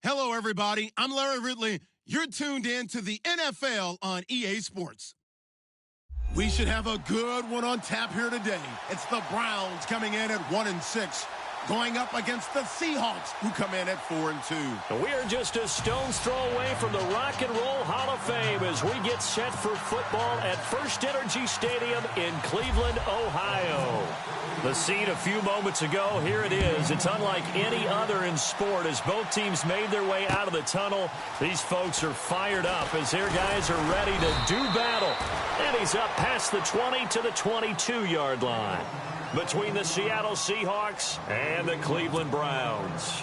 Hello, everybody. I'm Larry Ridley. You're tuned in to the NFL on EA Sports. We should have a good one on tap here today. It's the Browns coming in at 1-6, going up against the Seahawks, who come in at 4-2. We are just a stone's throw away from the Rock and Roll Hall of Fame as we get set for football at First Energy Stadium in Cleveland, Ohio. The scene a few moments ago, here it is. It's unlike any other in sport as both teams made their way out of the tunnel. These folks are fired up as their guys are ready to do battle. And he's up past the 20 to the 22-yard line between the Seattle Seahawks and the Cleveland Browns.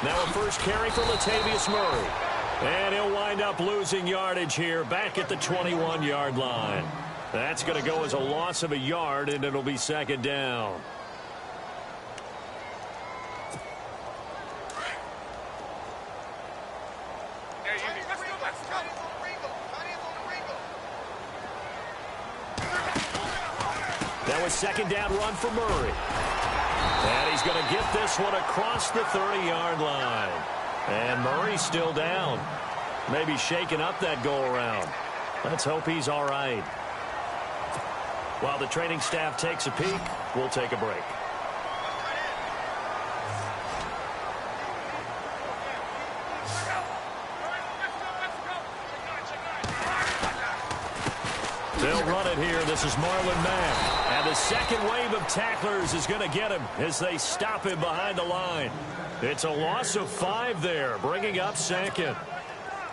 Now a first carry for Latavius Murray. And he'll wind up losing yardage here back at the 21-yard line. That's going to go as a loss of a yard, and it'll be second down. That was second down run for Murray. And he's going to get this one across the 30-yard line. And Murray's still down. Maybe shaking up that go-around. Let's hope he's all right. While the training staff takes a peek, we'll take a break. They'll run it here. This is Marlon Mack. And the second wave of tacklers is going to get him as they stop him behind the line. It's a loss of 5 there, bringing up second.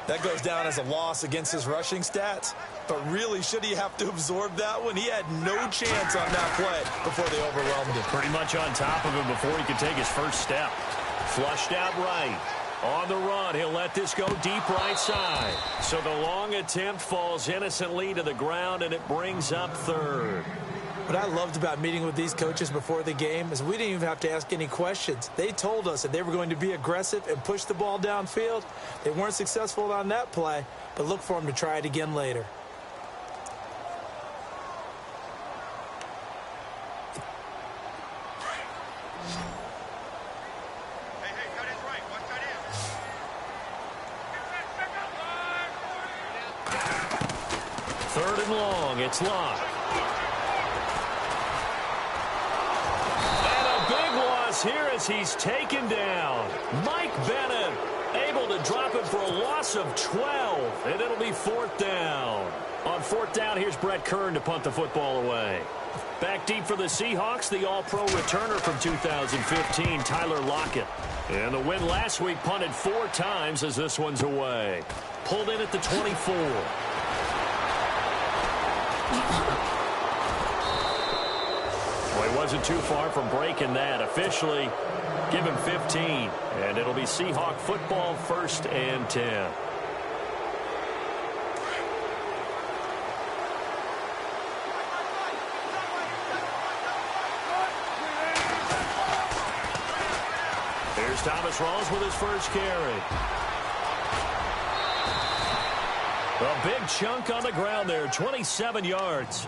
That goes down as a loss against his rushing stats. But really, should he have to absorb that one? He had no chance on that play before they overwhelmed him. Pretty much on top of him before he could take his first step. Flushed out right. On the run, he'll let this go deep right side. So the long attempt falls innocently to the ground, and it brings up third. What I loved about meeting with these coaches before the game is we didn't even have to ask any questions. They told us that they were going to be aggressive and push the ball downfield. They weren't successful on that play, but look for them to try it again later. Third and long, it's locked. And a big loss here as he's taken down. Mike Bennett able to drop him for a loss of 12, and it'll be fourth down. On fourth down, here's Brett Kern to punt the football away. Back deep for the Seahawks, the all-pro returner from 2015, Tyler Lockett. And the win last week punted 4 times as this one's away. Pulled in at the 24. Well, he wasn't too far from breaking that. Officially, give him 15. And it'll be Seahawk football, 1st and 10. Here's Thomas Rawls with his first carry. A big chunk on the ground there, 27 yards.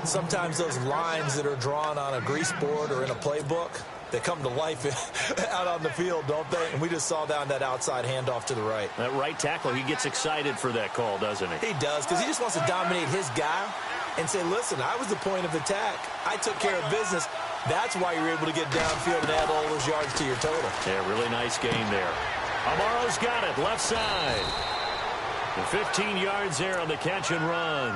Sometimes those lines that are drawn on a grease board or in a playbook, they come to life out on the field, don't they? And we just saw down that outside handoff to the right. That right tackle, he gets excited for that call, doesn't he? He does, because he just wants to dominate his guy and say, listen, I was the point of attack. I took care of business. That's why you're able to get downfield and add all those yards to your total. Yeah, really nice game there. Amaro's got it, left side. And 15 yards there on the catch and run.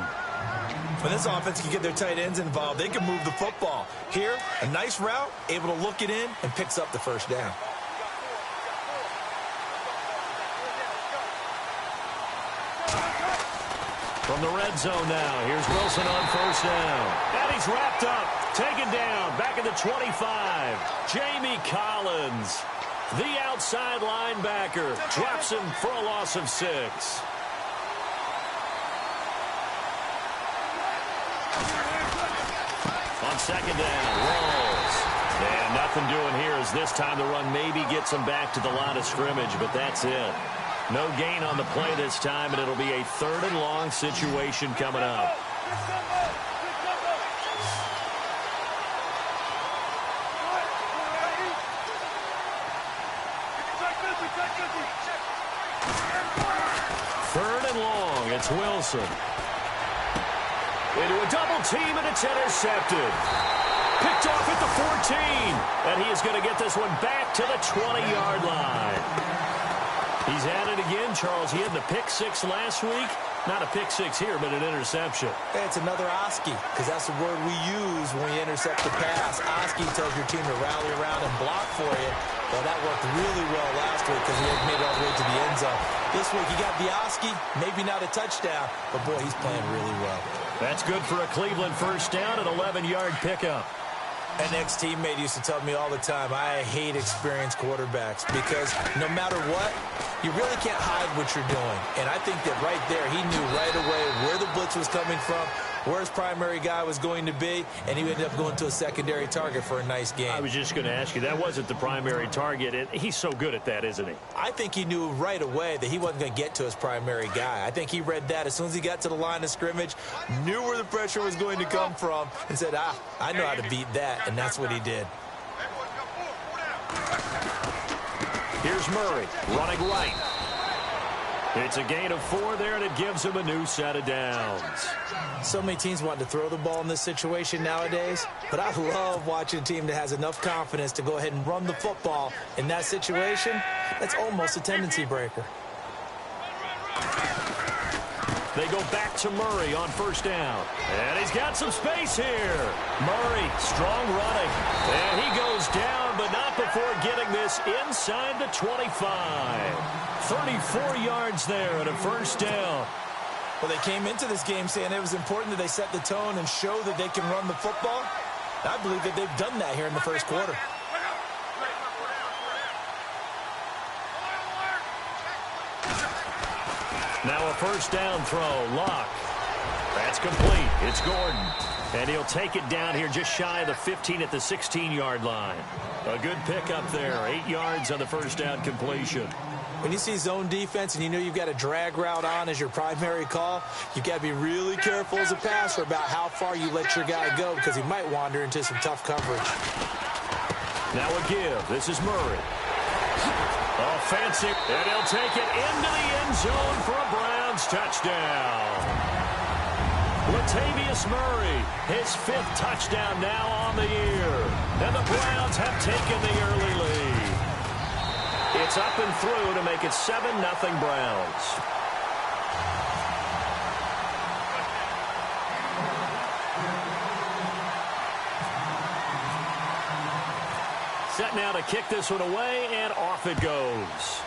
When this offense can get their tight ends involved, they can move the football. Here, a nice route, able to look it in, and picks up the first down. From the red zone now, here's Wilson on first down. And he's wrapped up, taken down, back at the 25. Jamie Collins, the outside linebacker, drops him for a loss of 6. On second down, Rawls. And nothing doing here as this time the run maybe gets him back to the line of scrimmage, but that's it. No gain on the play this time, and it'll be a 3rd and long situation coming up. Third and long. It's Wilson. Into a double team, and it's intercepted. Picked off at the 14. And he is going to get this one back to the 20-yard line. He's at it again, Charles. He had the pick 6 last week. Not a pick 6 here, but an interception. Hey, it's another Oski, because that's the word we use when we intercept the pass. Oski tells your team to rally around and block for you. Well, that worked really well last week because he had made it all the way to the end zone. This week, he got the Oski, maybe not a touchdown, but, boy, he's playing really well. That's good for a Cleveland first down, an 11-yard pickup. An ex-teammate used to tell me all the time, I hate experienced quarterbacks because no matter what, you really can't hide what you're doing. And I think that right there, he knew right away where the blitz was coming from, where his primary guy was going to be, and he ended up going to a secondary target for a nice game. I was just going to ask you, that wasn't the primary target, and he's so good at that, isn't he? I think he knew right away that he wasn't going to get to his primary guy. I think he read that as soon as he got to the line of scrimmage, knew where the pressure was going to come from, and said, I know how to beat that, and that's what he did. Here's Murray, running right. It's a gain of 4 there, and it gives him a new set of downs. So many teams want to throw the ball in this situation nowadays, but I love watching a team that has enough confidence to go ahead and run the football in that situation. That's almost a tendency breaker. They go back to Murray on first down. And he's got some space here. Murray, strong running. And he goes down, but not before getting this inside the 25. 34 yards there at a first down. Well, they came into this game saying it was important that they set the tone and show that they can run the football. I believe that they've done that here in the first quarter. Now a first down throw. Locke. That's complete. It's Gordon. And he'll take it down here just shy of the 15 at the 16-yard line. A good pickup there. 8 yards on the first down completion. When you see zone defense and you know you've got a drag route on as your primary call, you've got to be really careful as a passer about how far you let your guy go because he might wander into some tough coverage. Now a give. This is Murray. Offensive, and he'll take it into the end zone for a Browns touchdown. Latavius Murray, his 5th touchdown now on the year. And the Browns have taken the early lead. It's up and through to make it 7-0 Browns. Set now to kick this one away, and off it goes.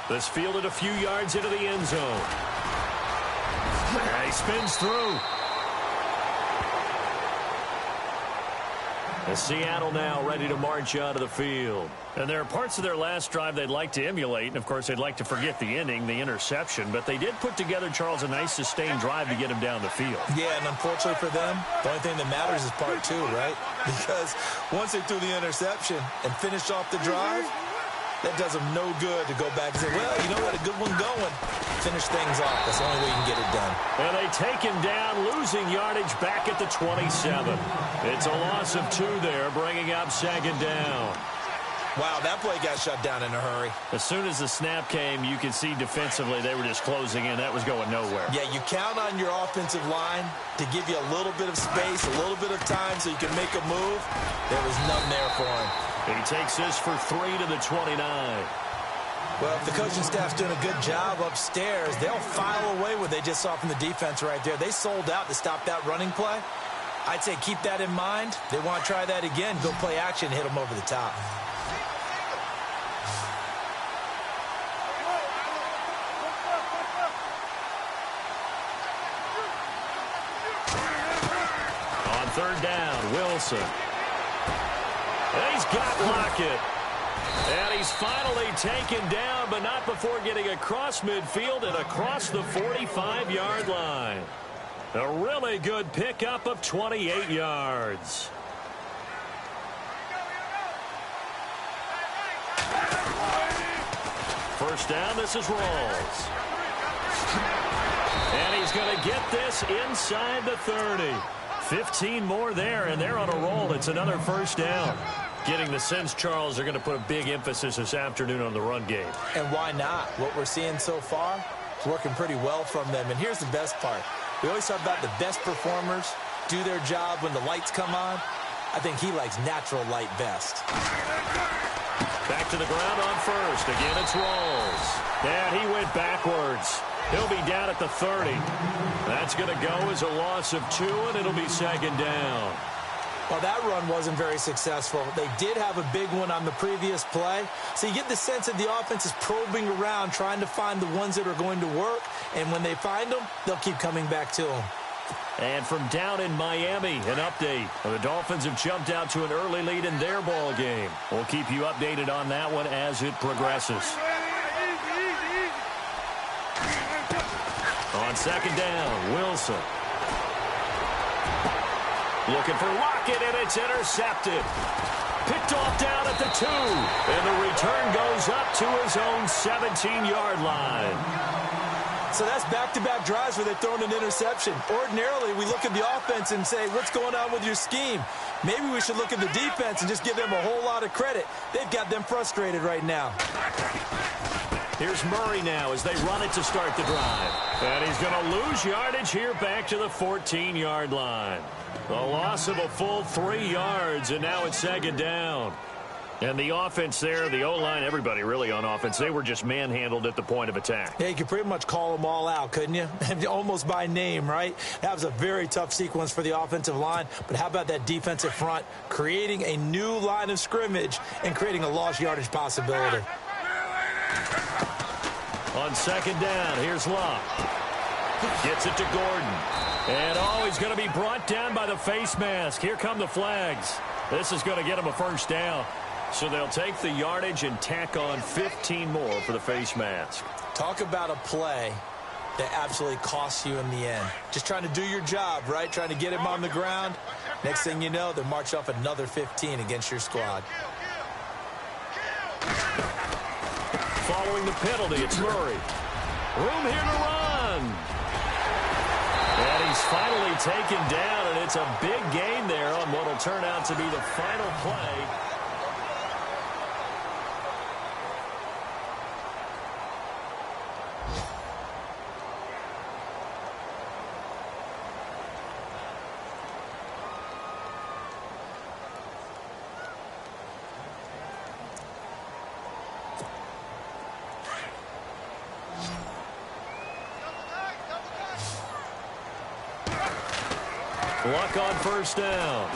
This fielded a few yards into the end zone. And he spins through. And Seattle now ready to march out of the field. And there are parts of their last drive they'd like to emulate. And, of course, they'd like to forget the ending, the interception. But they did put together, Charles, a nice sustained drive to get him down the field. Yeah, and unfortunately for them, the only thing that matters is part 2, right? Because once they threw the interception and finished off the drive, that does them no good to go back and say, well, you know what, a good one going. Finish things off. That's the only way you can get it done. And they take him down, losing yardage back at the 27. It's a loss of 2 there, bringing up 2nd down. Wow, that play got shut down in a hurry. As soon as the snap came, you could see defensively they were just closing in. That was going nowhere. Yeah, you count on your offensive line to give you a little bit of space, a little bit of time so you can make a move. There was none there for him. He takes this for 3 to the 29. Well, if the coaching staff's doing a good job upstairs, they'll file away what they just saw from the defense right there. They sold out to stop that running play. I'd say keep that in mind. They want to try that again, go play action, hit them over the top. On 3rd down, Wilson. And he's got Lockett. And he's finally taken down, but not before getting across midfield and across the 45-yard line. A really good pickup of 28 yards. first down. This is Rawls. And he's going to get this inside the 30. 15 more there, and they're on a roll. It's another first down. Getting the sense, Charles, they're going to put a big emphasis this afternoon on the run game. And why not? What we're seeing so far is working pretty well from them. And here's the best part. We always talk about the best performers do their job when the lights come on. I think he likes natural light best. Back to the ground on first. Again, it's Rawls. And he went backwards. He'll be down at the 30. That's going to go as a loss of 2, and it'll be second down. Well, that run wasn't very successful. They did have a big one on the previous play. So you get the sense that the offense is probing around, trying to find the ones that are going to work. And when they find them, they'll keep coming back to them. And from down in Miami, an update. The Dolphins have jumped out to an early lead in their ball game. We'll keep you updated on that one as it progresses. On second down, Wilson. Looking for Lockett, and it's intercepted. Picked off down at the 2. And the return goes up to his own 17-yard line. So that's back-to-back drives where they've thrown an interception. Ordinarily, we look at the offense and say, what's going on with your scheme? Maybe we should look at the defense and just give them a whole lot of credit. They've got them frustrated right now. Here's Murray now as they run it to start the drive. And he's going to lose yardage here back to the 14-yard line. A loss of a full 3 yards, and now it's second down. And the offense there, the O-line, everybody really on offense, they were just manhandled at the point of attack. Yeah, you could pretty much call them all out, couldn't you? Almost by name, right? That was a very tough sequence for the offensive line. But how about that defensive front creating a new line of scrimmage and creating a lost yardage possibility? On second down, here's Locke. Gets it to Gordon. And he's going to be brought down by the face mask. Here come the flags. This is going to get him a first down. So they'll take the yardage and tack on 15 more for the face mask. Talk about a play that absolutely costs you in the end. Just trying to do your job, right? Trying to get him on the ground. Next thing you know, they're marched off another 15 against your squad. Following the penalty, it's Murray. Room here to run. And he's finally taken down, and it's a big gain there on what will turn out to be the final play. Luck on first down.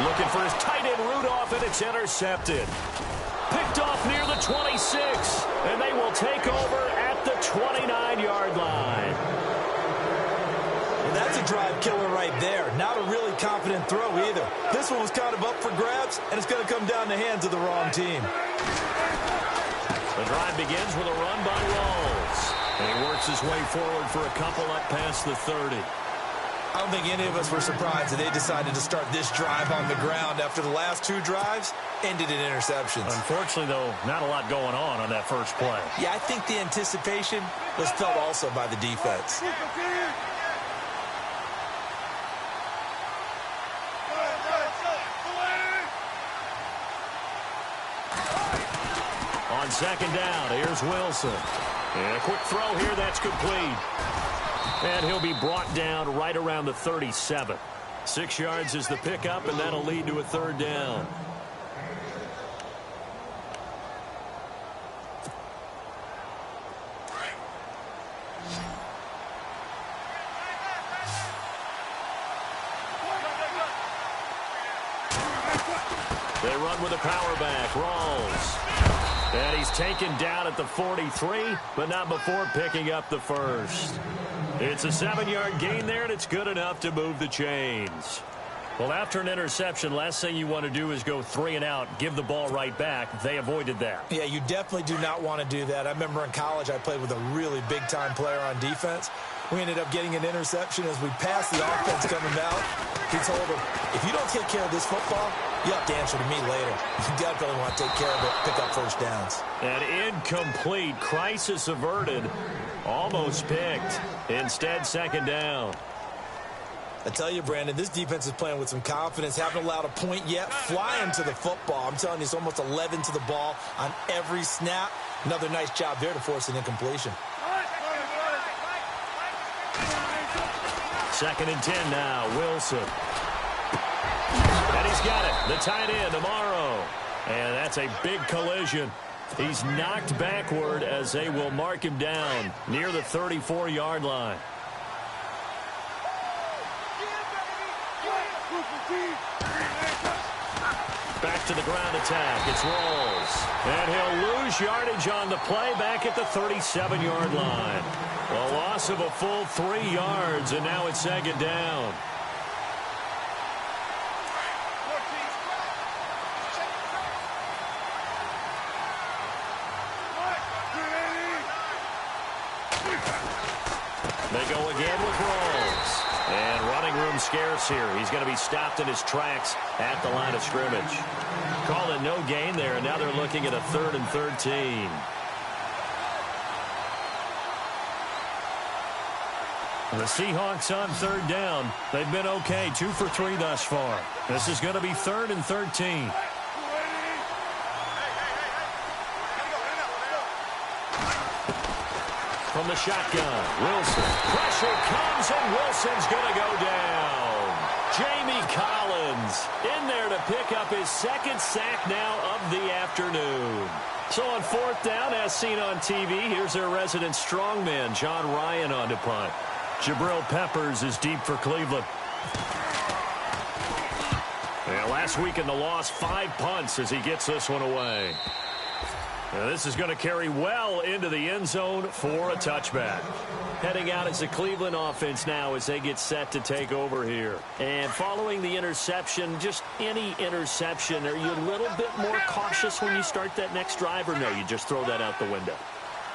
Looking for his tight end Rudolph, and it's intercepted. Picked off near the 26, and they will take over at the 29-yard line. And that's a drive killer right there. Not a really confident throw either. This one was kind of up for grabs, and it's going to come down the hands of the wrong team. The drive begins with a run by Rawls. And he works his way forward for a couple up past the 30. I don't think any of us were surprised that they decided to start this drive on the ground after the last 2 drives ended in interceptions. Unfortunately, though, not a lot going on that first play. Yeah, I think the anticipation was felt also by the defense. On second down, here's Wilson. And a quick throw here, that's complete. And he'll be brought down right around the 37. 6 yards is the pickup, and that'll lead to a third down. They run with a power back, Rawls. And he's taken down at the 43, but not before picking up the first. It's a 7-yard gain there, and it's good enough to move the chains. Well, after an interception, last thing you want to do is go 3 and out, give the ball right back. They avoided that. Yeah, you definitely do not want to do that. I remember in college I played with a really big-time player on defense. We ended up getting an interception as we passed the offense coming out. He told him, if you don't take care of this football, You'll have to answer to me later. You definitely want to take care of it, pick up first downs. An incomplete, crisis averted, almost picked. Instead, second down. I tell you, Brandon, this defense is playing with some confidence. Haven't allowed a point yet. Flying to the football. I'm telling you, it's almost 11 to the ball on every snap. Another nice job there to force an incompletion. 2nd and 10 now, Wilson. And he's got it. The tight end, Amaro. And that's a big collision. He's knocked backward as they will mark him down near the 34-yard line. Back to the ground attack. It's Rawls. And he'll lose yardage on the play back at the 37-yard line. A loss of a full 3 yards, and now it's 2nd down. They go again with Rawls. And running room scarce here. He's going to be stopped in his tracks at the line of scrimmage. Called it no gain there, and now they're looking at a 3rd and 13. The Seahawks on 3rd down. They've been okay, 2 for 3 thus far. This is going to be 3rd and 13. From the shotgun, Wilson. Pressure comes, and Wilson's going to go down. Jamie Collins in there to pick up his 2nd sack now of the afternoon. So on 4th down, as seen on TV, here's their resident strongman, John Ryan, on to punt. Jabril Peppers is deep for Cleveland. And last week in the loss, 5 punts as he gets this one away. Now this is going to carry well into the end zone for a touchback. Heading out as the Cleveland offense now as they get set to take over here. And following the interception, just any interception, are you a little bit more cautious when you start that next drive, or no, you just throw that out the window?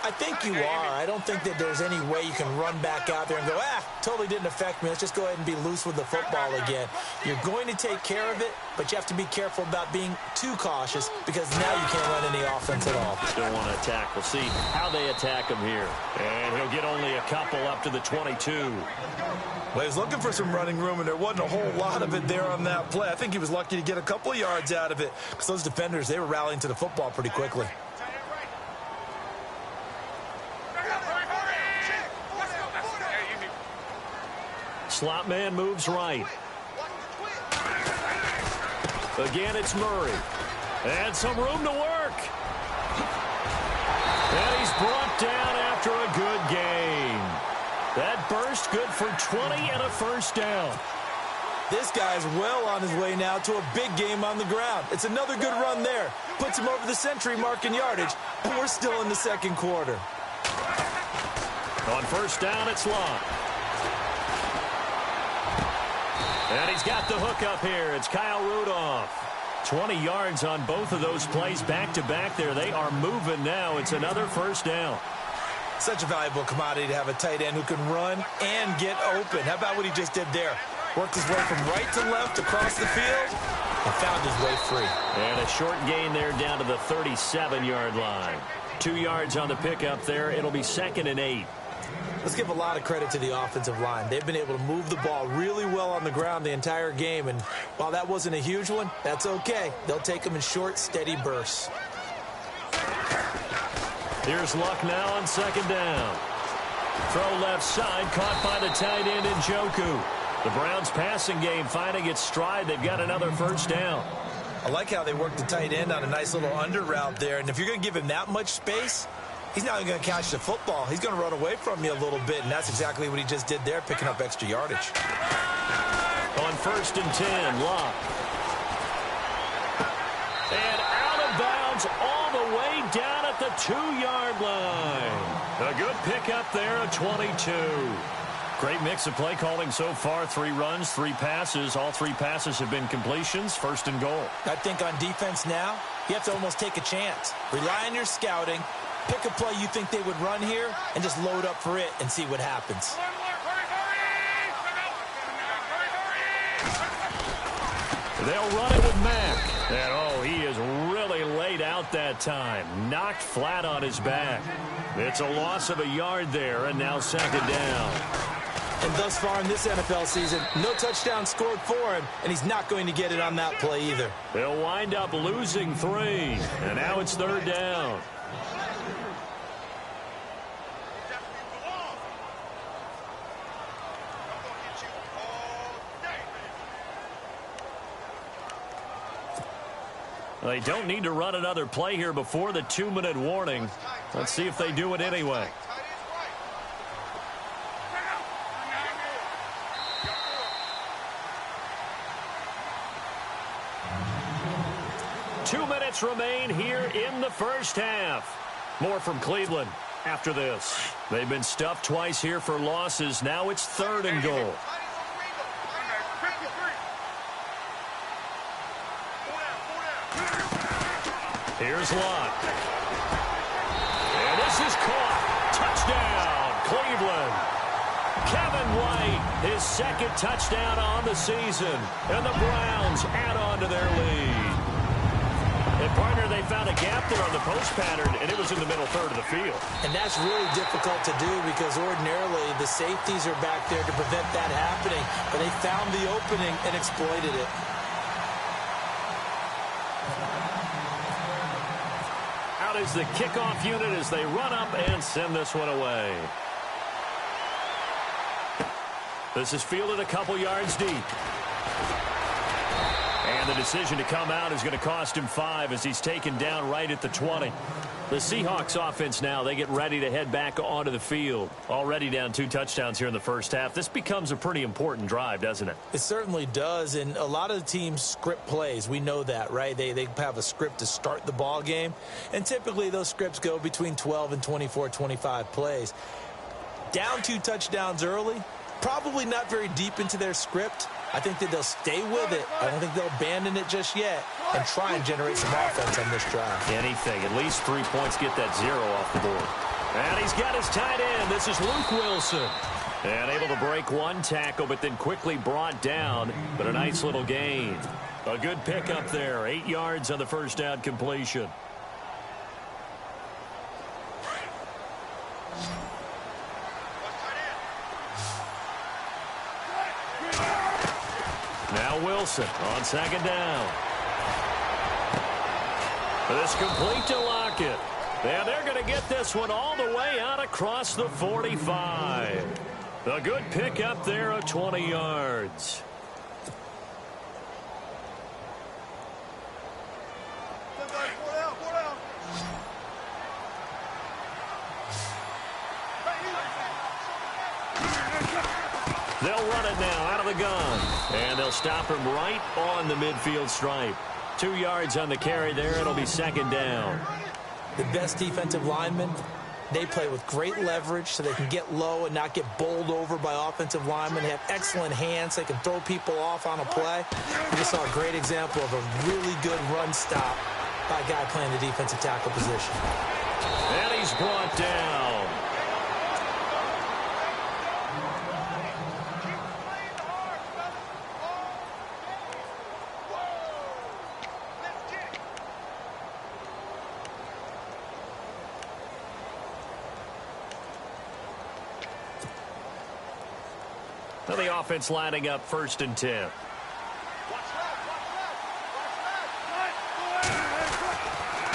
I think you are. I don't think that there's any way you can run back out there and go, totally didn't affect me. Let's just go ahead and be loose with the football again. You're going to take care of it, but you have to be careful about being too cautious because now you can't run any offense at all. Still want to attack. We'll see how they attack him here. And he'll get only a couple up to the 22. Well, he was looking for some running room, and there wasn't a whole lot of it there on that play. I think he was lucky to get a couple of yards out of it because those defenders, they were rallying to the football pretty quickly. Slot man moves right. Again, it's Murray. And some room to work. And he's brought down after a good gain. That burst good for 20 and a 1st down. This guy's well on his way now to a big game on the ground. It's another good run there. Puts him over the century mark in yardage, and we're still in the 2nd quarter. On 1st down, it's Locke. And he's got the hook up here. It's Kyle Rudolph. 20 yards on both of those plays back-to-back there. They are moving now. It's another 1st down. Such a valuable commodity to have a tight end who can run and get open. How about what he just did there? Worked his way from right to left across the field and found his way free. And a short gain there down to the 37-yard line. 2 yards on the pickup there. It'll be 2nd and 8. Let's give a lot of credit to the offensive line. They've been able to move the ball really well on the ground the entire game. And while that wasn't a huge one, that's okay. They'll take them in short, steady bursts. Here's Luck now on 2nd down. Throw left side, caught by the tight end Njoku. The Browns passing game finding its stride. They've got another 1st down. I like how they work the tight end on a nice little under route there. And if you're going to give him that much space, he's not even going to catch the football. He's going to run away from you a little bit, and that's exactly what he just did there, picking up extra yardage. On 1st and 10, Locke. And out of bounds all the way down at the 2-yard line. A good pickup there at 22. Great mix of play calling so far. 3 runs, 3 passes. All 3 passes have been completions. 1st and goal. I think on defense now, you have to almost take a chance. Rely on your scouting. Pick a play you think they would run here and just load up for it and see what happens. They'll run it with Mack. out that time. Knocked flat on his back. It's a loss of a yard there, and now second down. And thus far in this NFL season, no touchdown scored for him, and he's not going to get it on that play either. They'll wind up losing 3, and now it's third down. They don't need to run another play here before the 2-minute warning. Let's see if they do it anyway. Two minutes remain here in the first half. More from Cleveland after this. They've been stuffed twice here for losses. Now it's 3rd and goal. Here's Lott. And this is caught. Touchdown, Cleveland. Kevin White, his 2nd touchdown on the season. And the Browns add on to their lead. And, partner, they found a gap there on the post pattern, and it was in the middle third of the field. And that's really difficult to do because ordinarily the safeties are back there to prevent that happening. But they found the opening and exploited it. Out is the kickoff unit as they run up and send this one away. This is fielded a couple yards deep. And the decision to come out is going to cost him 5 as he's taken down right at the 20. The Seahawks offense now, they get ready to head back onto the field. Already down 2 touchdowns here in the first half. This becomes a pretty important drive, doesn't it? It certainly does, and a lot of the teams script plays. We know that, right? They have a script to start the ball game, and typically those scripts go between 12 and 24, 25 plays. Down 2 touchdowns early, probably not very deep into their script. I think that they'll stay with it. I don't think they'll abandon it just yet and try and generate some offense on this drive. Anything. At least 3 points, get that 0 off the board. And he's got his tight end. This is Luke Wilson. And able to break 1 tackle, but then quickly brought down. But a nice little gain. A good pickup there. 8 yards on the first down completion. Now Wilson on second down. This complete to Lockett. And they're going to get this one all the way out across the 45. A good pickup there of 20 yards. They'll run it now out of the gun. And they'll stop him right on the midfield stripe. 2 yards on the carry there. It'll be second down. The best defensive linemen, they play with great leverage so they can get low and not get bowled over by offensive linemen. They have excellent hands. They can throw people off on a play. We just saw a great example of a really good run stop by a guy playing the defensive tackle position. And he's brought down. Now the offense lining up 1st and 10.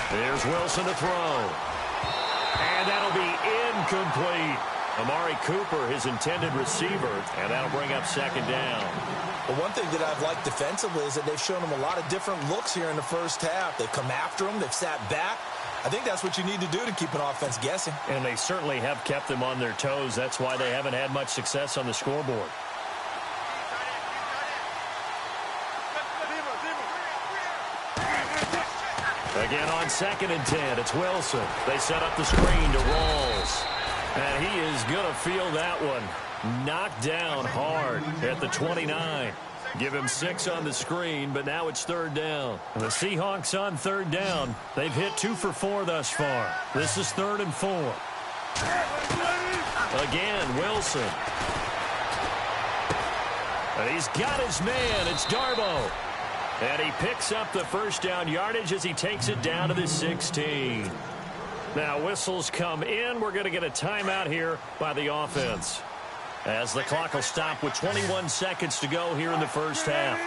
Here's Wilson to throw. And that'll be incomplete. Amari Cooper, his intended receiver, and that'll bring up second down. Well, one thing that I've liked defensively is that they've shown him a lot of different looks here in the first half. They've come after him. They've sat back. I think that's what you need to do to keep an offense guessing. And they certainly have kept them on their toes. That's why they haven't had much success on the scoreboard. Again on 2nd and 10, it's Wilson. They set up the screen to Rawls. And he is going to feel that one. Knocked down hard at the 29. Give him 6 on the screen, but now it's 3rd down. And the Seahawks on 3rd down. They've hit 2 for 4 thus far. This is 3rd and 4. Again, Wilson. And he's got his man. It's Darboh. And he picks up the first down yardage as he takes it down to the 16. Now whistles come in. We're going to get a timeout here by the offense, as the clock will stop with 21 seconds to go here in the first half.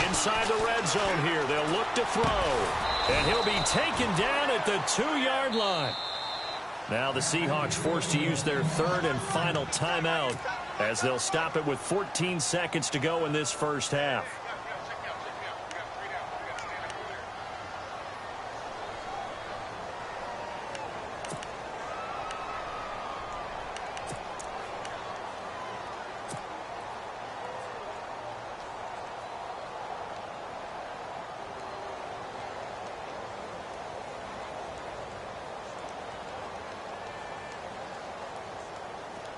Inside the red zone here, they'll look to throw. And he'll be taken down at the 2-yard line. Now the Seahawks forced to use their third and final timeout, as they'll stop it with 14 seconds to go in this first half.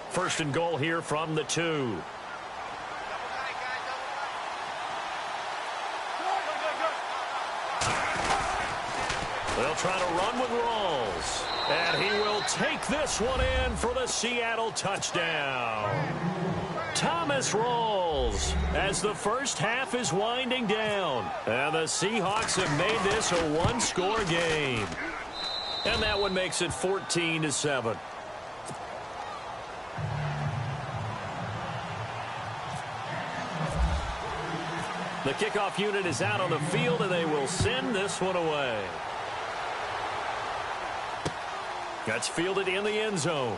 First and goal here from the 2. They'll try to run with Rawls. And he will take this one in for the Seattle touchdown. Thomas Rawls, as the first half is winding down. And the Seahawks have made this a one-score game. And that one makes it 14-7. The kickoff unit is out on the field, and they will send this one away. That's fielded in the end zone.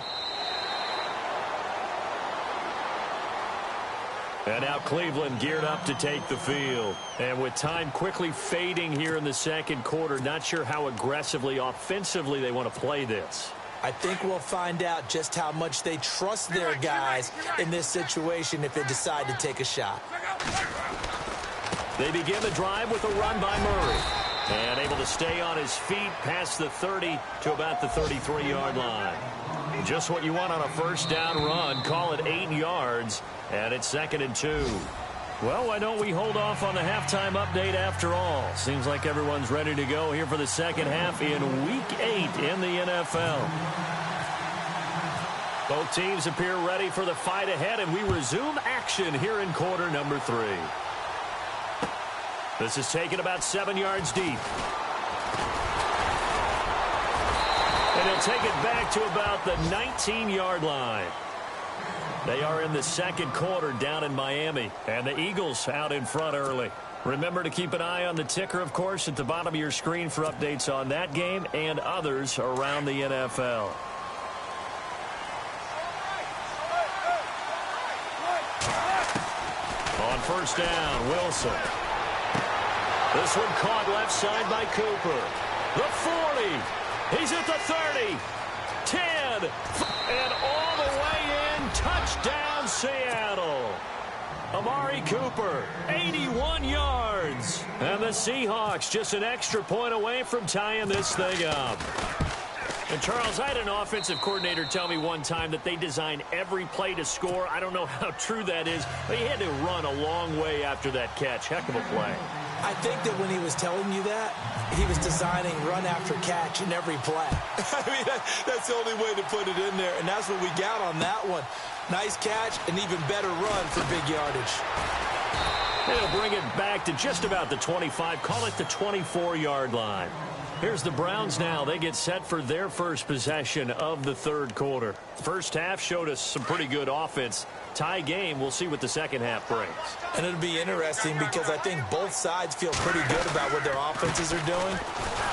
And now Cleveland geared up to take the field. And with time quickly fading here in the second quarter, not sure how aggressively, offensively they want to play this. I think we'll find out just how much they trust their guys in this situation if they decide to take a shot. They begin the drive with a run by Murray. And able to stay on his feet past the 30 to about the 33-yard line. Just what you want on a first down run. Call it 8 yards. And it's 2nd and 2. Well, why don't we hold off on the halftime update after all? Seems like everyone's ready to go here for the second half in Week 8 in the NFL. Both teams appear ready for the fight ahead, and we resume action here in quarter number 3. This is taken about 7 yards deep. And he'll take it back to about the 19-yard line. They are in the second quarter down in Miami, and the Eagles out in front early. Remember to keep an eye on the ticker, of course, at the bottom of your screen for updates on that game and others around the NFL. On first down, Wilson. This one caught left side by Cooper. The 40. He's at the 30. 10. And all the way in. Touchdown, Seattle. Amari Cooper, 81 yards. And the Seahawks just an extra point away from tying this thing up. And, Charles, I had an offensive coordinator tell me one time that they design every play to score. I don't know how true that is, but he had to run a long way after that catch. Heck of a play. I think that when he was telling you that, he was designing run after catch in every play. I mean, that's the only way to put it in there, and that's what we got on that one. Nice catch, an even better run for big yardage. They'll bring it back to just about the 25, call it the 24-yard line. Here's the Browns now. They get set for their first possession of the third quarter. First half showed us some pretty good offense. Tie game. We'll see what the second half brings. And it'll be interesting because I think both sides feel pretty good about what their offenses are doing.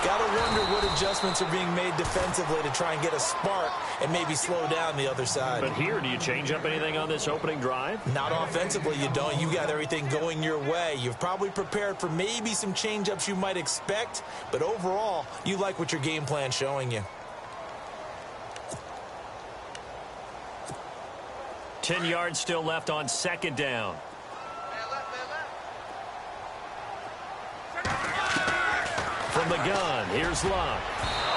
Got to wonder what adjustments are being made defensively to try and get a spark and maybe slow down the other side. But here, do you change up anything on this opening drive? Not offensively, you don't. You got everything going your way. You've probably prepared for maybe some change-ups you might expect, but overall, you like what your game plan's showing you. 10 yards still left on second down. From the gun, here's Luck.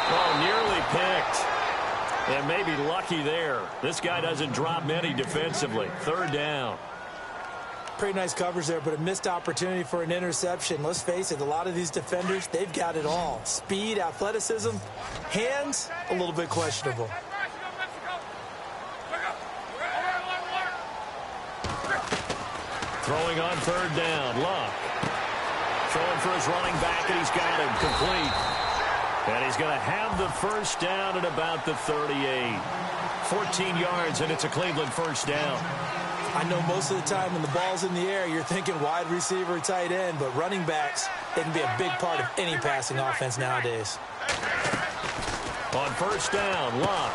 Oh, nearly picked. And maybe lucky there. This guy doesn't drop many defensively. Third down. Pretty nice coverage there, but a missed opportunity for an interception. Let's face it, a lot of these defenders, they've got it all. Speed, athleticism, hands, a little bit questionable. Throwing on third down, Luck. Throwing for his running back, and he's got him complete. And he's going to have the first down at about the 38. 14 yards, and it's a Cleveland first down. I know most of the time when the ball's in the air, you're thinking wide receiver, tight end, but running backs, they can be a big part of any passing offense nowadays. On first down, Luck.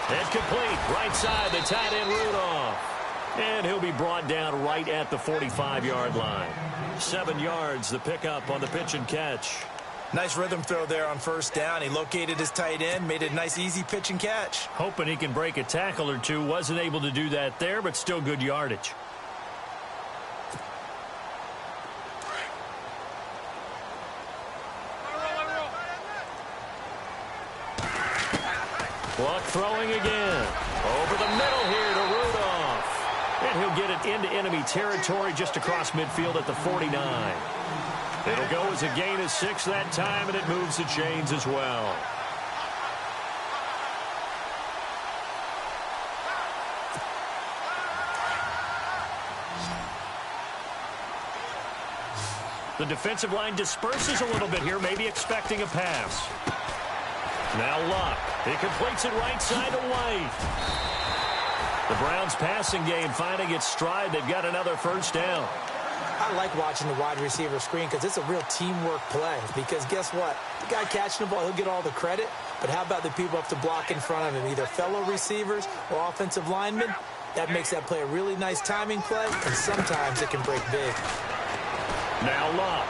And complete. Right side, the tight end, Rudolph. And he'll be brought down right at the 45-yard line. 7 yards, the pickup on the pitch and catch. Nice rhythm throw there on first down. He located his tight end, made it a nice, easy pitch and catch. Hoping he can break a tackle or two. Wasn't able to do that there, but still good yardage. Luck throwing again. Over the middle here to Rudolph. And he'll get it into enemy territory just across midfield at the 49. It'll go as a gain of 6 that time, and it moves the chains as well. The defensive line disperses a little bit here, maybe expecting a pass. Now Luck. He completes it right side to White. The Browns' passing game finding its stride. They've got another first down. I like watching the wide receiver screen because it's a real teamwork play. Because guess what? The guy catching the ball, he'll get all the credit. But how about the people up to block in front of him? Either fellow receivers or offensive linemen. That makes that play a really nice timing play. And sometimes it can break big. Now Luck.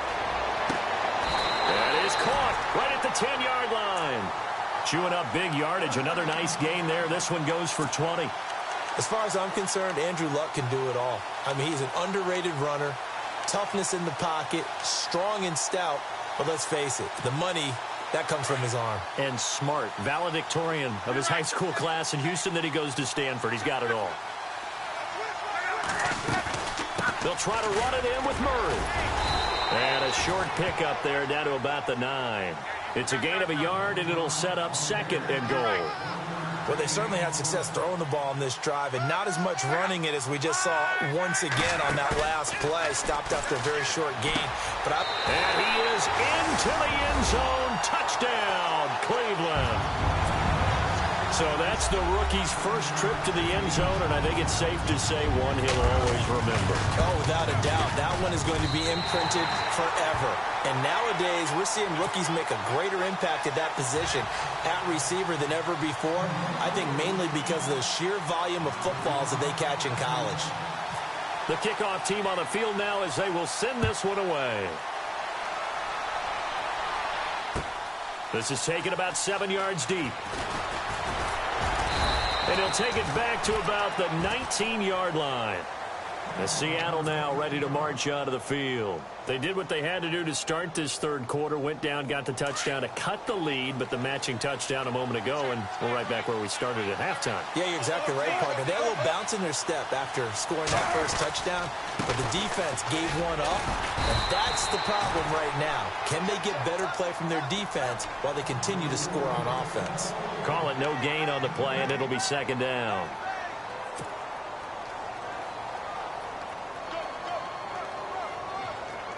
That is caught right at the 10-yard line. Chewing up big yardage. Another nice gain there. This one goes for 20. As far as I'm concerned, Andrew Luck can do it all. I mean, he's an underrated runner. Toughness in the pocket, strong and stout, but let's face it, the money, that comes from his arm. And smart, valedictorian of his high school class in Houston, then he goes to Stanford. He's got it all. They'll try to run it in with Murray. And a short pickup there down to about the 9. It's a gain of a yard, and it'll set up 2nd and goal. Well, they certainly had success throwing the ball on this drive, and not as much running it as we just saw once again on that last play. Stopped after a very short gain. And he is into the end zone. Touchdown, Cleveland. So that's the rookie's first trip to the end zone, and I think it's safe to say one he'll always remember. Oh, without a doubt. That one is going to be imprinted forever. And nowadays, we're seeing rookies make a greater impact at that position at receiver than ever before. I think mainly because of the sheer volume of footballs that they catch in college. The kickoff team on the field now as they will send this one away. This is taken about 7 yards deep. And he'll take it back to about the 19-yard line. As Seattle now ready to march out of the field. They did what they had to do to start this third quarter. Went down, got the touchdown to cut the lead, but the matching touchdown a moment ago, and we're right back where we started at halftime. Yeah, you're exactly right, partner. They had a little bounce in their step after scoring that first touchdown, but the defense gave one up, and that's the problem right now. Can they get better play from their defense while they continue to score on offense? Call it no gain on the play, and it'll be 2nd down.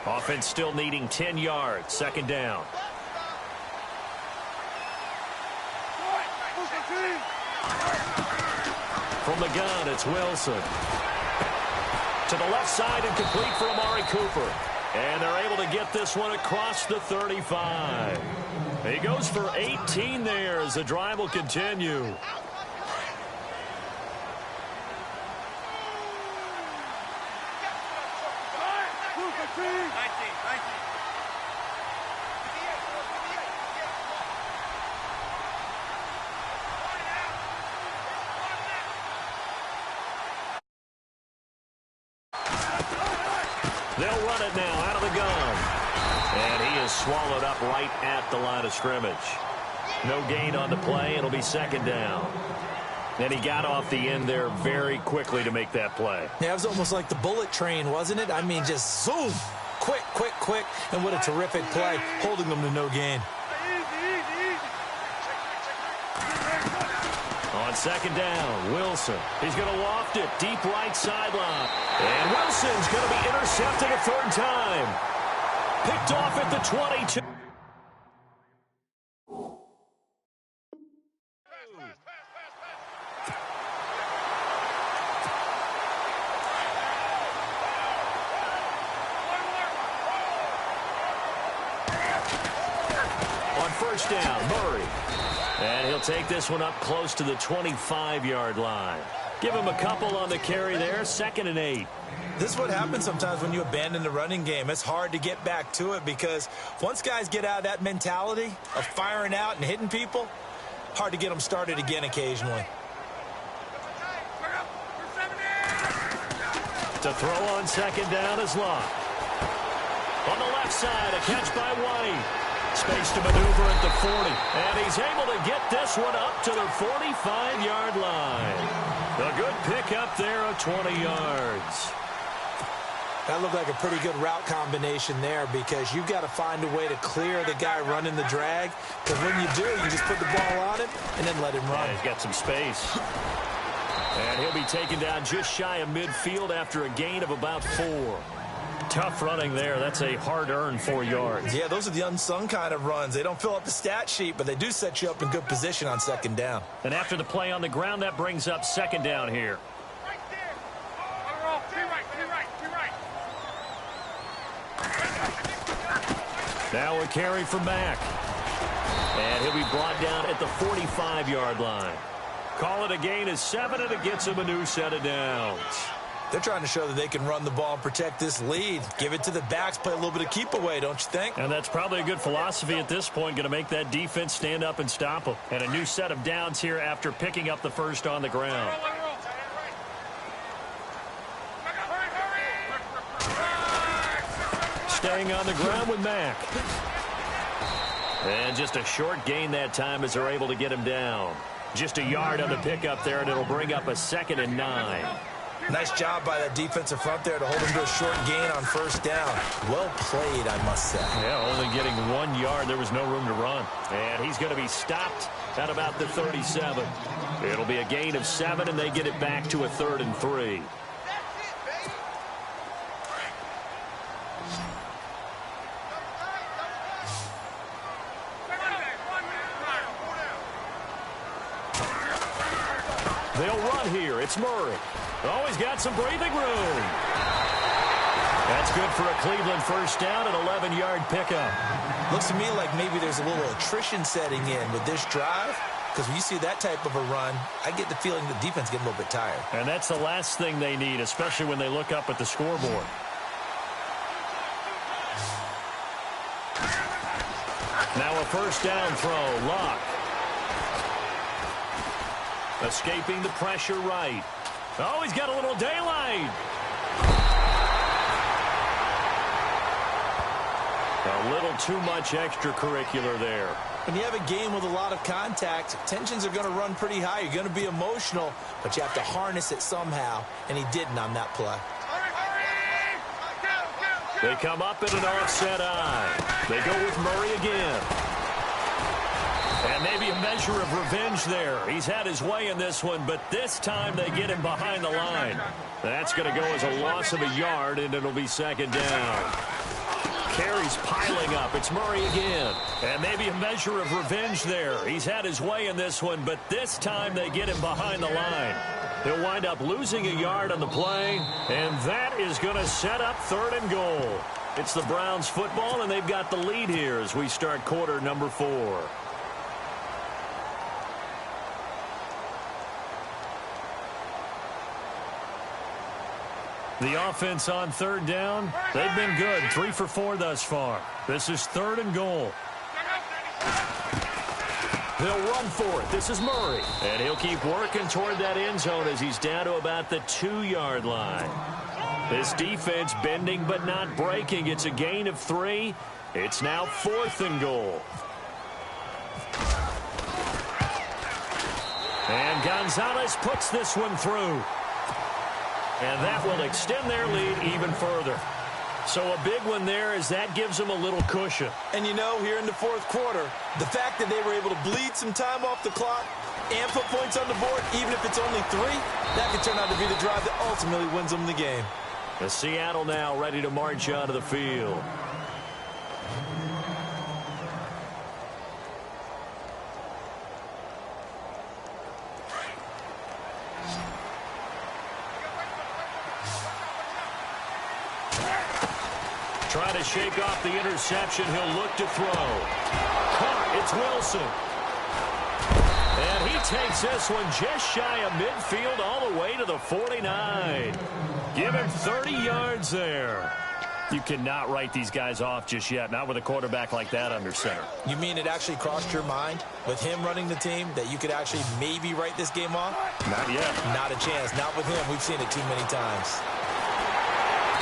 Offense still needing 10 yards. 2nd down. From the gun, it's Wilson. To the left side and complete for Amari Cooper. And they're able to get this one across the 35. He goes for 18 there as the drive will continue. They'll run it now out of the gun. And he is swallowed up right at the line of scrimmage. No gain on the play. It'll be 2nd down. And he got off the end there very quickly to make that play. Yeah, it was almost like the bullet train, wasn't it? I mean, just zoom. Quick, quick, quick. And what a terrific play, holding them to no gain. On second down, Wilson. He's going to loft it deep right sideline. And Wilson's going to be intercepted a third time. Picked off at the 22. On first down, Murray. And he'll take this one up close to the 25-yard line. Give him a couple on the carry there, 2nd and 8. This is what happens sometimes when you abandon the running game. It's hard to get back to it because once guys get out of that mentality of firing out and hitting people, hard to get them started again occasionally. To throw on second down is Locke. On the left side, a catch by White. Space to maneuver at the 40. And he's able to get this one up to the 45-yard line. A good pickup there of 20 yards. That looked like a pretty good route combination there because you've got to find a way to clear the guy running the drag. Because when you do, you just put the ball on him and then let him run. Yeah, he's got some space. And he'll be taken down just shy of midfield after a gain of about 4. Tough running there. That's a hard-earned 4 yards. Yeah, those are the unsung kind of runs. They don't fill up the stat sheet, but they do set you up in good position on second down. And after the play on the ground, that brings up second down here. Right there. Be right. Now a carry for Mack. And he'll be brought down at the 45-yard line. Call it a gain of 7, and it gets him a new set of downs. They're trying to show that they can run the ball and protect this lead. Give it to the backs, play a little bit of keep away, don't you think? And that's probably a good philosophy at this point, going to make that defense stand up and stop them. And a new set of downs here after picking up the first on the ground. Staying on the ground with Mack. And just a short gain that time as they're able to get him down. Just a yard on the pickup there, and it'll bring up a 2nd and 9. Nice job by that defensive front there to hold him to a short gain on first down. Well played, I must say. Yeah, only getting 1 yard. There was no room to run. And he's going to be stopped at about the 37. It'll be a gain of 7, and they get it back to a 3rd and 3. They'll run here. It's Murray. Oh, he's got some breathing room. That's good for a Cleveland first down, an 11-yard pickup. Looks to me like maybe there's a little attrition setting in with this drive. Because when you see that type of a run, I get the feeling the defense getting a little bit tired. And that's the last thing they need, especially when they look up at the scoreboard. Now a first down throw. Locke. Escaping the pressure right. Oh, he's got a little daylight. A little too much extracurricular there. When you have a game with a lot of contact, tensions are going to run pretty high. You're going to be emotional, but you have to harness it somehow, and he didn't on that play. They come up in an offset eye. They go with Murray again. And maybe a measure of revenge there. He's had his way in this one, but this time they get him behind the line. That's going to go as a loss of a yard, and it'll be second down. Carries piling up. It's Murray again. And maybe a measure of revenge there. He's had his way in this one, but this time they get him behind the line. He'll wind up losing a yard on the play, and that is going to set up 3rd and goal. It's the Browns football, and they've got the lead here as we start quarter number 4. The offense on 3rd down, they've been good. 3 for 4 thus far. This is 3rd and goal. They'll run for it. This is Murray. And he'll keep working toward that end zone as he's down to about the 2-yard line. This defense bending but not breaking. It's a gain of 3. It's now 4th and goal. And Gonzalez puts this one through. And that will extend their lead even further. So a big one there as that gives them a little cushion. And you know, here in the 4th quarter, the fact that they were able to bleed some time off the clock and put points on the board, even if it's only 3, that could turn out to be the drive that ultimately wins them the game. The Seattle now ready to march onto the field. Trying to shake off the interception. He'll look to throw. Caught. It's Wilson. And he takes this one just shy of midfield all the way to the 49. Give him 30 yards there. You cannot write these guys off just yet, not with a quarterback like that under center. You mean it actually crossed your mind with him running the team that you could actually maybe write this game off? Not yet. Not a chance. Not with him. We've seen it too many times.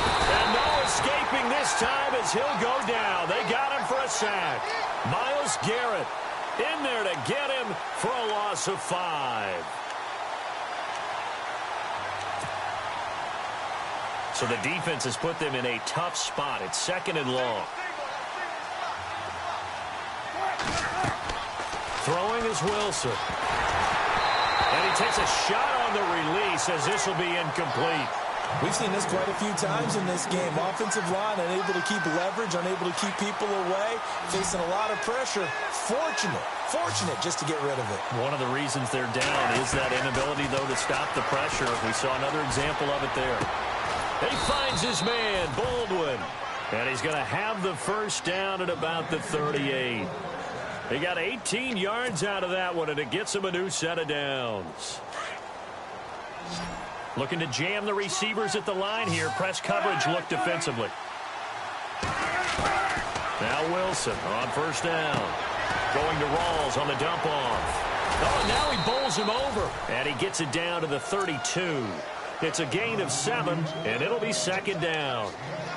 And no escaping this time as he'll go down. They got him for a sack. Myles Garrett in there to get him for a loss of 5. So the defense has put them in a tough spot. It's 2nd and long. Throwing is Wilson. And he takes a shot on the release as this will be incomplete. We've seen this quite a few times in this game. Offensive line unable to keep leverage, unable to keep people away, facing a lot of pressure. Fortunate just to get rid of it. One of the reasons they're down is that inability, though, to stop the pressure. We saw another example of it there. He finds his man, Baldwin. And he's going to have the first down at about the 38. He got 18 yards out of that one, and it gets him a new set of downs. Looking to jam the receivers at the line here. Press coverage look defensively. Now Wilson on first down. Going to Rawls on the dump off. Oh, now he bowls him over. And he gets it down to the 32. It's a gain of 7, and it'll be 2nd down.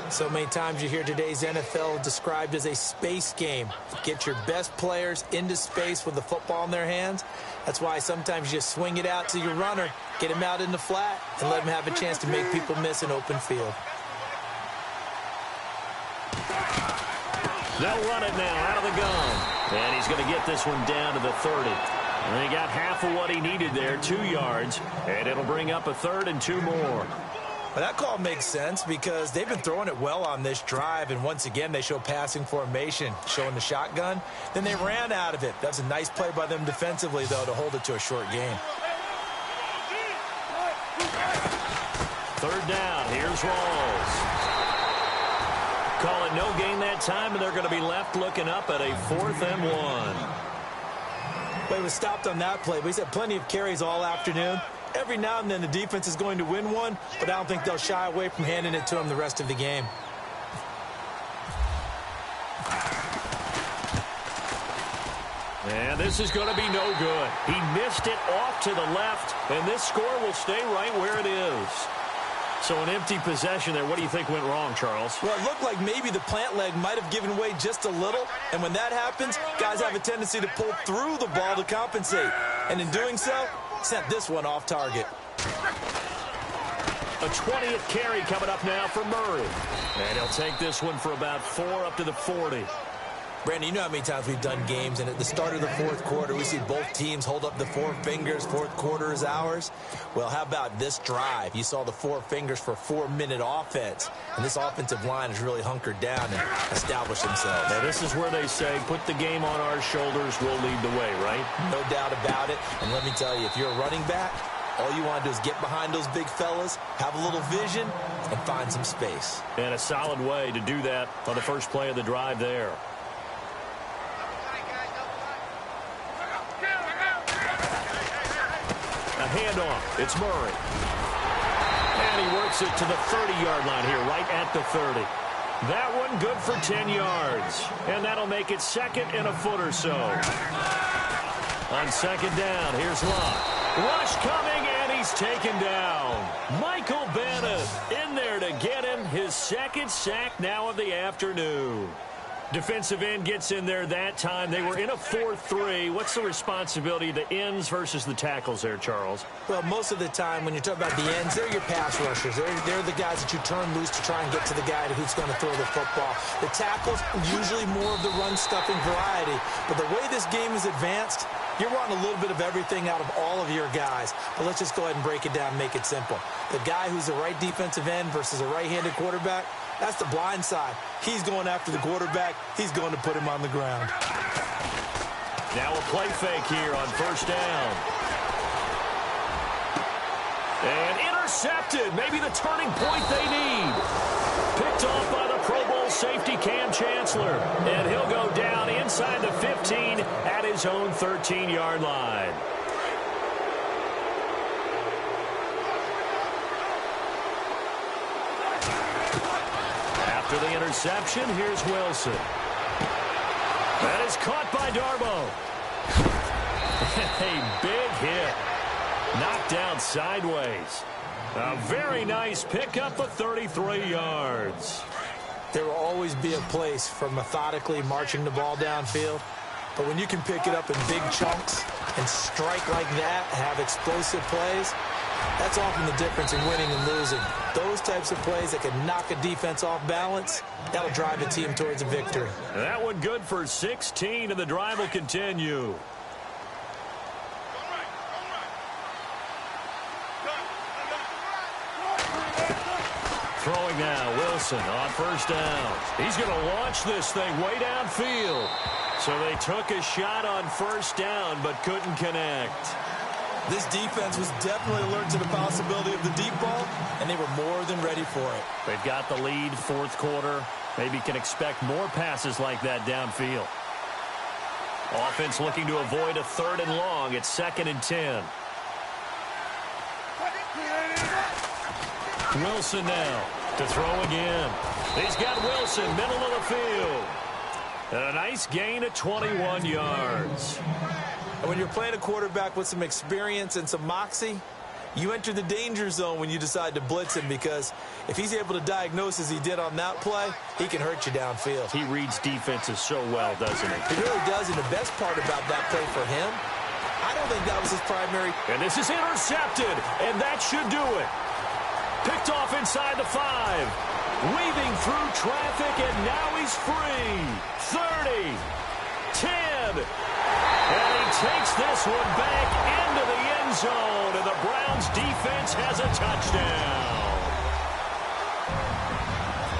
So many times you hear today's NFL described as a space game. Get your best players into space with the football in their hands. That's why sometimes you just swing it out to your runner, get him out in the flat, and let him have a chance to make people miss an open field. They'll run it now out of the gun. And he's going to get this one down to the 30. And he got half of what he needed there, 2 yards. And it'll bring up a 3rd and 2 more. Well, that call makes sense because they've been throwing it well on this drive, and once again they show passing formation, showing the shotgun. Then they ran out of it. That's a nice play by them defensively, though, to hold it to a short gain. 3rd down. Here's Rawls. Call it no gain that time, and they're going to be left looking up at a 4th and 1. Well, he was stopped on that play, but he's had plenty of carries all afternoon. Every now and then the defense is going to win one, but I don't think they'll shy away from handing it to him the rest of the game. And this is going to be no good. He missed it off to the left, and this score will stay right where it is. So an empty possession there. What do you think went wrong, Charles? Well, it looked like maybe the plant leg might have given way just a little, and when that happens, guys have a tendency to pull through the ball to compensate. And in doing so, sent this one off target. A 20th carry coming up now for Murray. And he'll take this one for about 4 up to the 40. Brandon, you know how many times we've done games, and at the start of the 4th quarter, we see both teams hold up the 4 fingers, 4th quarter is ours. Well, how about this drive? You saw the 4 fingers for 4-minute offense, and this offensive line has really hunkered down and established themselves. Now, this is where they say, put the game on our shoulders, we'll lead the way, right? No doubt about it, and let me tell you, if you're a running back, all you want to do is get behind those big fellas, have a little vision, and find some space. And a solid way to do that on the first play of the drive there. A handoff. It's Murray. And he works it to the 30-yard line here, right at the 30. That one good for 10 yards. And that'll make it 2nd and a foot or so. On 2nd down, here's Locke. Rush coming, and he's taken down. Michael Bennett in there to get him his 2nd sack now of the afternoon. Defensive end gets in there that time. They were in a 4-3. What's the responsibility of the ends versus the tackles there, Charles? Well, most of the time when you talk about the ends, they're your pass rushers. They're the guys that you turn loose to try and get to the guy who's going to throw the football. The tackles, usually more of the run-stuffing variety. But the way this game is advanced, You're wanting a little bit of everything out of all of your guys, but let's just go ahead and break it down and make it simple. The guy who's the right defensive end versus a right-handed quarterback, that's the blind side. He's going after the quarterback. He's going to put him on the ground. Now a play fake here on first down. And intercepted. Maybe the turning point they need. Picked off by the Pro Bowl safety Cam Chancellor. And he'll go down inside the 15 at his own 13-yard line. After the interception, here's Wilson. That is caught by Darboh. A big hit. Knocked down sideways. A very nice pickup of 33 yards. There will always be a place for methodically marching the ball downfield. But when you can pick it up in big chunks and strike like that, have explosive plays, that's often the difference in winning and losing. Those types of plays that can knock a defense off balance, that'll drive a team towards a victory. That one good for 16, and the drive will continue. Throwing now, Wilson on first down. He's going to launch this thing way downfield. So they took a shot on first down, but couldn't connect. This defense was definitely alert to the possibility of the deep ball, and they were more than ready for it. They've got the lead, fourth quarter. Maybe can expect more passes like that downfield. Offense looking to avoid a 3rd and long. It's 2nd and 10. Wilson now to throw again. He's got Wilson, middle of the field. And a nice gain of 21 yards. And when you're playing a quarterback with some experience and some moxie, you enter the danger zone when you decide to blitz him, because if he's able to diagnose as he did on that play, he can hurt you downfield. He reads defenses so well, doesn't he? He really does, and the best part about that play for him, I don't think that was his primary. And this is intercepted, and that should do it. Picked off inside the 5. Weaving through traffic, and now he's free. 30, 10, and he takes this one back into the end zone, and the Browns defense has a touchdown.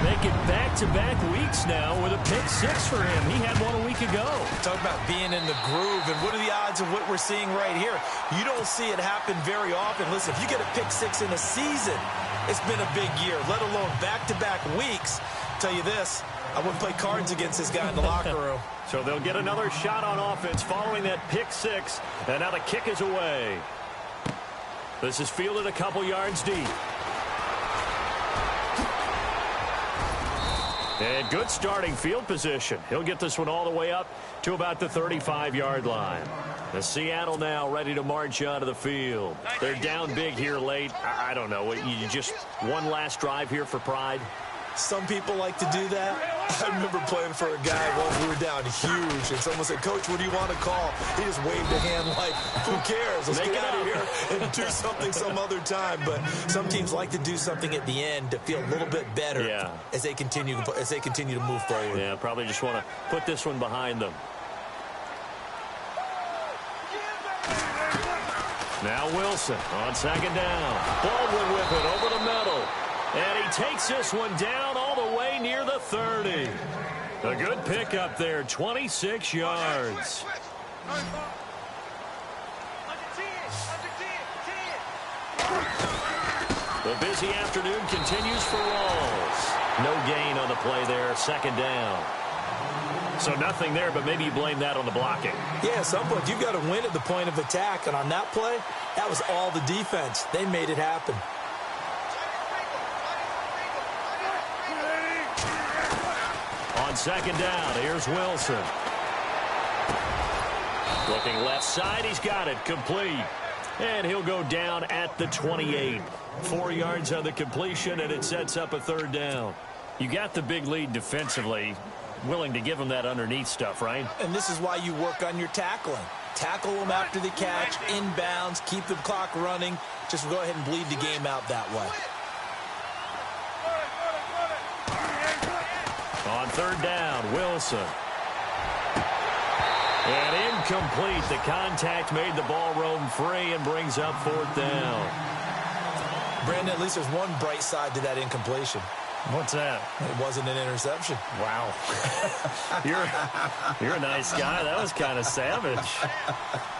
Making back-to-back weeks now with a pick 6 for him. He had one a week ago. Talk about being in the groove, and what are the odds of what we're seeing right here? You don't see it happen very often. Listen, if you get a pick 6 in a season, it's been a big year, let alone back-to-back weeks. Tell you this, I wouldn't play cards against this guy in the locker room. So they'll get another shot on offense following that pick 6, and now the kick is away. This is fielded a couple yards deep. And good starting field position. He'll get this one all the way up to about the 35-yard line. The Seattle now ready to march onto the field. They're down big here late. I don't know. You just one last drive here for pride? Some people like to do that. I remember playing for a guy once we were down huge, and someone said, "Coach, what do you want to call?" He just waved a hand like, "Who cares? Let's get out of here and do something some other time." But some teams like to do something at the end to feel a little bit better as they continue to move forward. Yeah, probably just want to put this one behind them. Now Wilson on second down. Baldwin with it over the middle. And he takes this one down all the way near the 30. A good pickup there, 26 yards. The busy afternoon continues for Rawls. No gain on the play there, second down. So nothing there, but maybe you blame that on the blocking. Yeah, at some point you've got to win at the point of attack, and on that play, that was all the defense. They made it happen. On second down, here's Wilson. Looking left side, he's got it, complete. And he'll go down at the 28. 4 yards on the completion, and it sets up a third down. You got the big lead defensively. Willing to give him that underneath stuff, right? And this is why you work on your tackling. Tackle them after the catch, inbounds, keep the clock running. Just go ahead and bleed the game out that way. On third down, Wilson. And incomplete. The contact made the ball roam free and brings up 4th down. Brandon, at least there's one bright side to that incompletion. What's that? It wasn't an interception. Wow. You're a nice guy. That was kind of savage.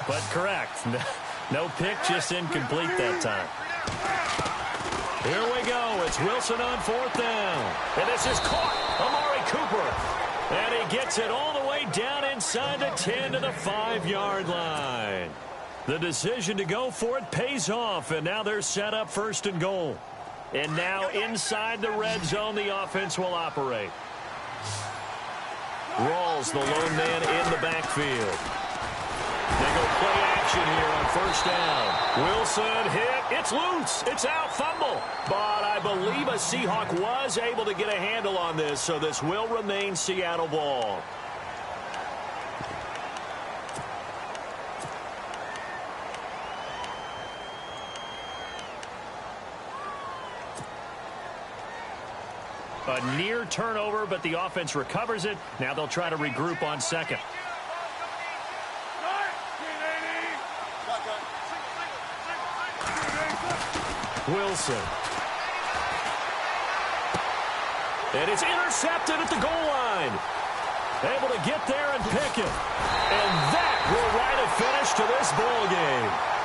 But correct. No pick, just incomplete that time. Here we go. It's Wilson on 4th down. And this is caught. Amari Cooper. And he gets it all the way down inside the 10 to the 5-yard line. The decision to go for it pays off. And now they're set up 1st and goal. And now inside the red zone, the offense will operate. Rawls, the lone man in the backfield. They go play action here on 1st down. Wilson hit. It's loose. It's out. Fumble. But I believe a Seahawk was able to get a handle on this, so this will remain Seattle ball. A near turnover, but the offense recovers it. Now they'll try to regroup on 2nd. Wilson. And it's intercepted at the goal line. Able to get there and pick it. And that will write a finish to this ball game.